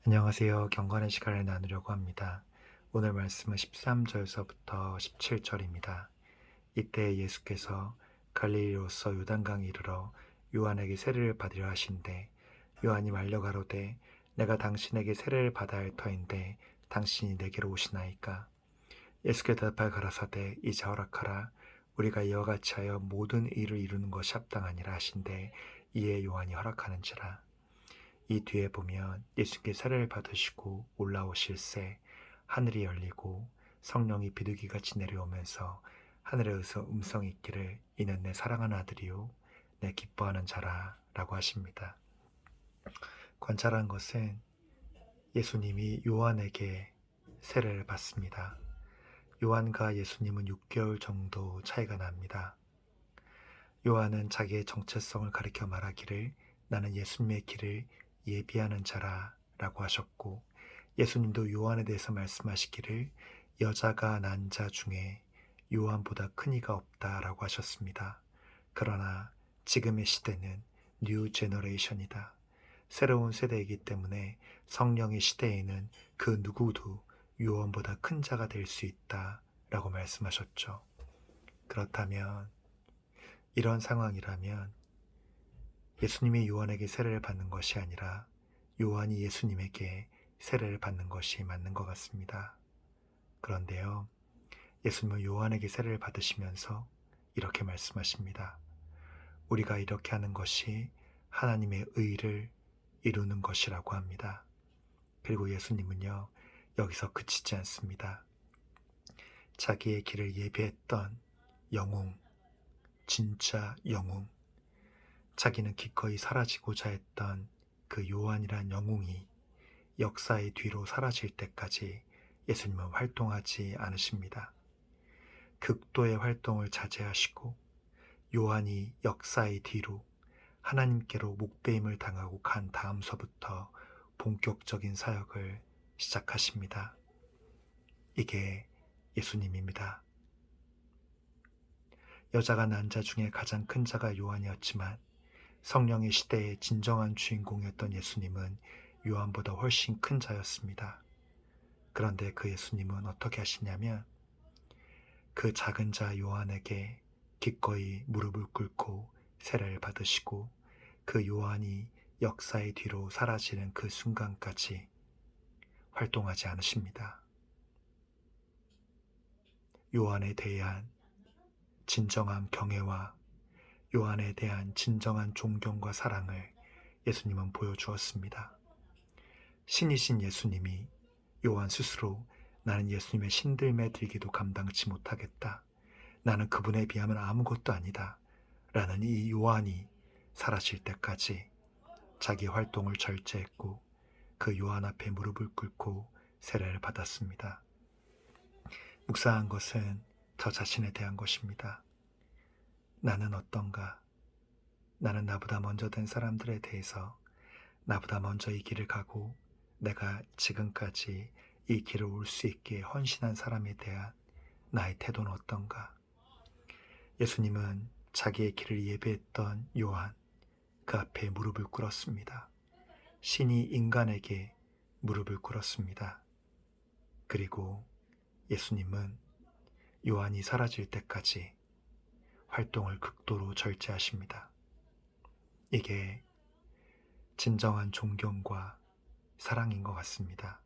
안녕하세요. 경건의 시간을 나누려고 합니다. 오늘 말씀은 13절서부터 17절입니다. 이때 예수께서 갈릴리로서 요단강에 이르러 요한에게 세례를 받으려 하신대 요한이 말려 가로되 내가 당신에게 세례를 받아야 할 터인데 당신이 내게로 오시나이까. 예수께서 대답하여 가라사대 이제 허락하라. 우리가 이와 같이 하여 모든 일을 이루는 것이 합당하니라 하신대 이에 요한이 허락하는지라. 이 뒤에 보면 예수께 세례를 받으시고 올라오실새 하늘이 열리고 성령이 비둘기같이 내려오면서 하늘에서 음성이 있기를 이는 내 사랑하는 아들이요 내 기뻐하는 자라 라고 하십니다. 관찰한 것은 예수님이 요한에게 세례를 받습니다. 요한과 예수님은 6개월 정도 차이가 납니다. 요한은 자기의 정체성을 가리켜 말하기를 나는 예수님의 길을 예비하는 자라 라고 하셨고, 예수님도 요한에 대해서 말씀하시기를 여자가 난 자 중에 요한보다 큰 이가 없다 라고 하셨습니다. 그러나 지금의 시대는 뉴 제너레이션이다. 새로운 세대이기 때문에 성령의 시대에는 그 누구도 요한보다 큰 자가 될 수 있다 라고 말씀하셨죠. 그렇다면 이런 상황이라면 예수님이 요한에게 세례를 받는 것이 아니라 요한이 예수님에게 세례를 받는 것이 맞는 것 같습니다. 그런데요, 예수님은 요한에게 세례를 받으시면서 이렇게 말씀하십니다. 우리가 이렇게 하는 것이 하나님의 의를 이루는 것이라고 합니다. 그리고 예수님은요, 여기서 그치지 않습니다. 자기의 길을 예비했던 영웅, 진짜 영웅, 자기는 기꺼이 사라지고자 했던 그 요한이란 영웅이 역사의 뒤로 사라질 때까지 예수님은 활동하지 않으십니다. 극도의 활동을 자제하시고 요한이 역사의 뒤로 하나님께로 목배임을 당하고 간 다음서부터 본격적인 사역을 시작하십니다. 이게 예수님입니다. 여자가 난 자 중에 가장 큰 자가 요한이었지만 성령의 시대의 진정한 주인공이었던 예수님은 요한보다 훨씬 큰 자였습니다. 그런데 그 예수님은 어떻게 하시냐면 그 작은 자 요한에게 기꺼이 무릎을 꿇고 세례를 받으시고 그 요한이 역사의 뒤로 사라지는 그 순간까지 활동하지 않으십니다. 요한에 대한 진정한 경애와 요한에 대한 진정한 존경과 사랑을 예수님은 보여주었습니다. 신이신 예수님이 요한 스스로 나는 예수님의 신들매 들기도 감당치 못하겠다. 나는 그분에 비하면 아무것도 아니다. 라는 이 요한이 사라질 때까지 자기 활동을 절제했고 그 요한 앞에 무릎을 꿇고 세례를 받았습니다. 묵상한 것은 저 자신에 대한 것입니다. 나는 어떤가? 나는 나보다 먼저 된 사람들에 대해서 나보다 먼저 이 길을 가고 내가 지금까지 이 길을 올 수 있게 헌신한 사람에 대한 나의 태도는 어떤가? 예수님은 자기의 길을 예배했던 요한, 그 앞에 무릎을 꿇었습니다. 신이 인간에게 무릎을 꿇었습니다. 그리고 예수님은 요한이 사라질 때까지 활동을 극도로 절제하십니다. 이게 진정한 존경과 사랑인 것 같습니다.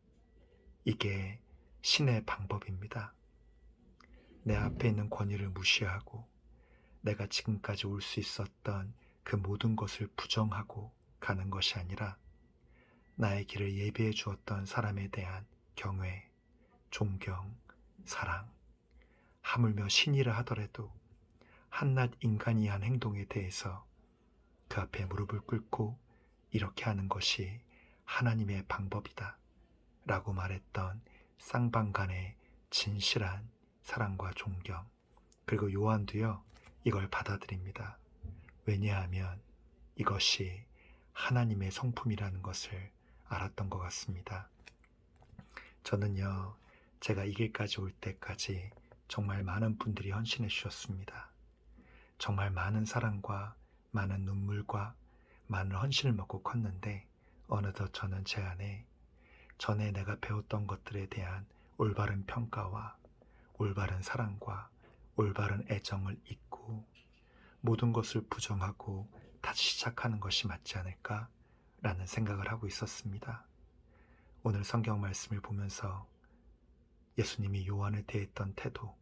이게 신의 방법입니다. 내 앞에 있는 권위를 무시하고 내가 지금까지 올 수 있었던 그 모든 것을 부정하고 가는 것이 아니라 나의 길을 예비해 주었던 사람에 대한 경외, 존경, 사랑, 하물며 신이라 하더라도 한낱 인간이 한 행동에 대해서 그 앞에 무릎을 꿇고 이렇게 하는 것이 하나님의 방법이다 라고 말했던 쌍방간의 진실한 사랑과 존경, 그리고 요한도요 이걸 받아들입니다. 왜냐하면 이것이 하나님의 성품이라는 것을 알았던 것 같습니다. 저는요, 제가 이 길까지 올 때까지 정말 많은 분들이 헌신해 주셨습니다. 정말 많은 사랑과 많은 눈물과 많은 헌신을 먹고 컸는데 어느덧 저는 제 안에 전에 내가 배웠던 것들에 대한 올바른 평가와 올바른 사랑과 올바른 애정을 잊고 모든 것을 부정하고 다시 시작하는 것이 맞지 않을까라는 생각을 하고 있었습니다. 오늘 성경 말씀을 보면서 예수님이 요한을 대했던 태도,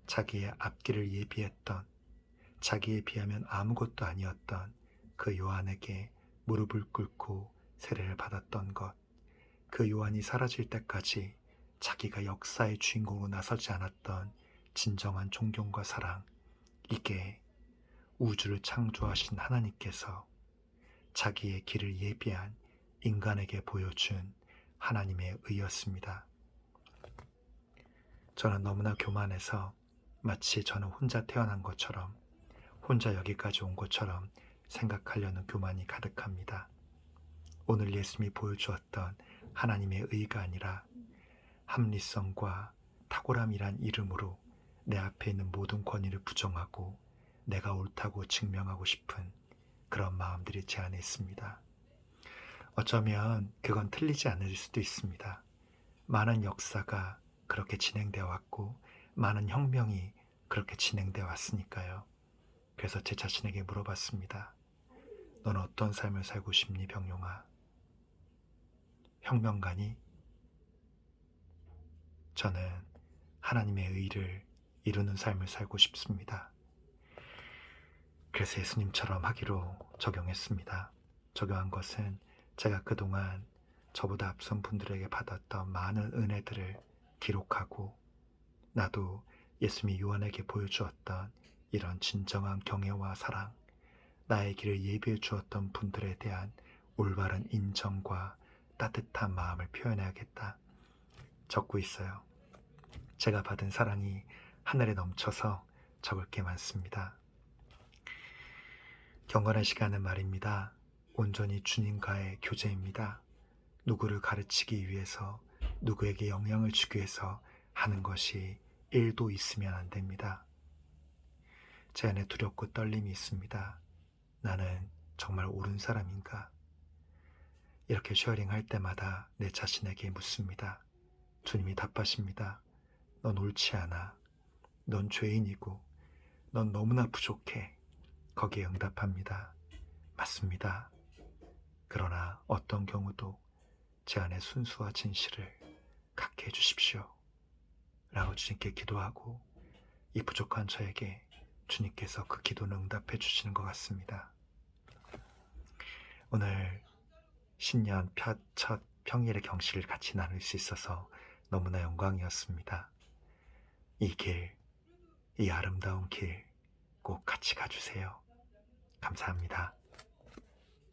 자기의 앞길을 예비했던, 자기에 비하면 아무것도 아니었던 그 요한에게 무릎을 꿇고 세례를 받았던 것, 그 요한이 사라질 때까지 자기가 역사의 주인공으로 나서지 않았던 진정한 존경과 사랑, 이게 우주를 창조하신 하나님께서 자기의 길을 예비한 인간에게 보여준 하나님의 의였습니다. 저는 너무나 교만해서 마치 저는 혼자 태어난 것처럼, 혼자 여기까지 온 것처럼 생각하려는 교만이 가득합니다. 오늘 예수님이 보여주었던 하나님의 의가 아니라 합리성과 탁월함이란 이름으로 내 앞에 있는 모든 권위를 부정하고 내가 옳다고 증명하고 싶은 그런 마음들이 제 안에 있습니다. 어쩌면 그건 틀리지 않을 수도 있습니다. 많은 역사가 그렇게 진행되어 왔고 많은 혁명이 그렇게 진행되어 왔으니까요. 그래서 제 자신에게 물어봤습니다. 넌 어떤 삶을 살고 싶니, 병용아? 혁명가니? 저는 하나님의 의를 이루는 삶을 살고 싶습니다. 그래서 예수님처럼 하기로 적용했습니다. 적용한 것은 제가 그동안 저보다 앞선 분들에게 받았던 많은 은혜들을 기록하고 나도 예수님이 요한에게 보여주었던 이런 진정한 경애와 사랑, 나의 길을 예비해 주었던 분들에 대한 올바른 인정과 따뜻한 마음을 표현해야겠다. 적고 있어요. 제가 받은 사랑이 하늘에 넘쳐서 적을 게 많습니다. 경건한 시간은 말입니다. 온전히 주님과의 교제입니다. 누구를 가르치기 위해서, 누구에게 영향을 주기 위해서 하는 것이 1도 있으면 안 됩니다. 제 안에 두렵고 떨림이 있습니다. 나는 정말 옳은 사람인가? 이렇게 쉐어링할 때마다 내 자신에게 묻습니다. 주님이 답하십니다. 넌 옳지 않아. 넌 죄인이고 넌 너무나 부족해. 거기에 응답합니다. 맞습니다. 그러나 어떤 경우도 제 안에 순수와 진실을 갖게 해주십시오. 라고 주님께 기도하고 이 부족한 저에게 주님께서 그 기도는 응답해 주시는 것 같습니다. 오늘 신년 첫 평일의 경시를 같이 나눌 수 있어서 너무나 영광이었습니다. 이 길, 이 아름다운 길 꼭 같이 가주세요. 감사합니다.